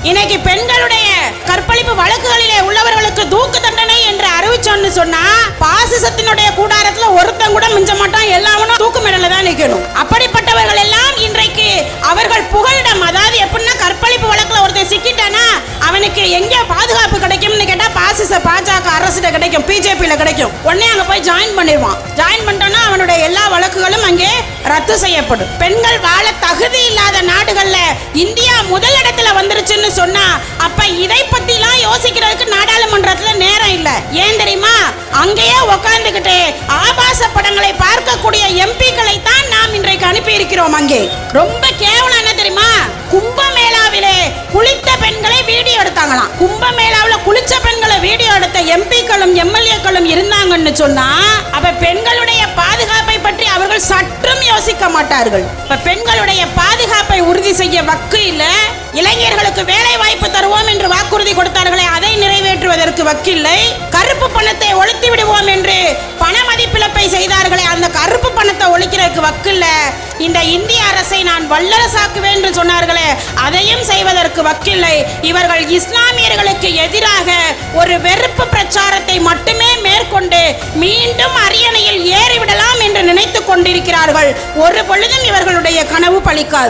இன்னைக்கு பெண்களுடைய கற்பழிப்பு வழக்குகளிலே உள்ளவர்களுக்கு தூக்கு தண்டனை என்று அறிவிச்சோன்னு சொன்னா பாசிசத்தினுடைய கூடாரத்துல ஒருத்தன் கூட மிஞ்ச மாட்டான், எல்லாரும் தூக்கு மேடல தான் நிக்கணும். அப்படிப்பட்டவர்கள் எல்லாம் இன்றைக்கு அவர்கள் புகலிடம், அதாவது எப்படின்னா கற்பழிப்பு வழக்குல ஒருத்தன் சிக்கிட்டானா அவனுக்கு எங்க பாதுகாப்பு கிடைக்கும்னு கேட்டா பாஜக அரசுல கிடைக்கும், பிஜேபியில கிடைக்கும். உடனே அங்க போய் ஜாயின் பண்ணிடுவான். ஜாயின் பண்ணிட்டோம்னா அவனுடைய எல்லா வழக்குகளும் அங்கே ரத்து செய்யப்படும். பெண்கள் வாழ தகுதி இல்லாத நாடுகள்ல இந்தியா முதலிடத்துல வந்துருச்சுன்னு சொன்னா அப்ப இதை பத்தி எல்லாம் யோசிக்கிறதுக்கு நாடாளுமன்றத்துல நேரம் இல்ல. ஏன் தெரியுமா? அங்கேயே உட்கார்ந்துகிட்டு ஆபாச படங்களை பார்க்கக்கூடிய எம்பிக்களை தான் நாம் இன்றைக்கு அனுப்பி இருக்கிறோம். அங்கே ரொம்ப கேவலம் என்ன தெரியுமா? கும்பமேளாவிலே குளித்த பெண்களை வீடியோ எடுத்தாங்களாம். கும்பமேளாவில குளிச்ச பெண்களை வீடியோ எடுத்த எம்பிக்களும் எம்எல்ஏக்களும் இருந்தாங்கன்னு சொன்னா அப்ப பெண்களுடைய பாதுகாப்பை பற்றி அவர்கள் சற்றும் யோசிக்க மாட்டார்கள். இப்ப பெண்களுடைய பாதுகாப்பை உறுதி செய்ய வக்கு இல்ல, இளைஞர்களுக்கு வேலை வாய்ப்பு தருவோம் என்று வாக்குறுதி கொடுத்தார்களே அதை நிறைவேற்றுவதற்கு வக்கில்லை, கருப்பு பணத்தை ஒழித்து விடுவோம் என்று பண மதிப்பிழப்பை செய்தார்களே அந்த கருப்பு பணத்தை ஒழிக்கிறதுக்கு வக்கில்ல, இந்த இந்திய அரசை நான் வல்லரசாக்குவேன் என்று சொன்னார்களே அதையும் செய்வதற்கு வக்கில்லை. இவர்கள் இஸ்லாமியர்களுக்கு எதிராக ஒரு வெறுப்பு பிரச்சாரத்தை மட்டுமே மேற்கொண்டு மீண்டும் அரியணையில் ஏறிவிடலாம் என்று நினைத்துக் கொண்டிருக்கிறார்கள். ஒரு பொழுதும் இவர்களுடைய கனவு பலிக்காது.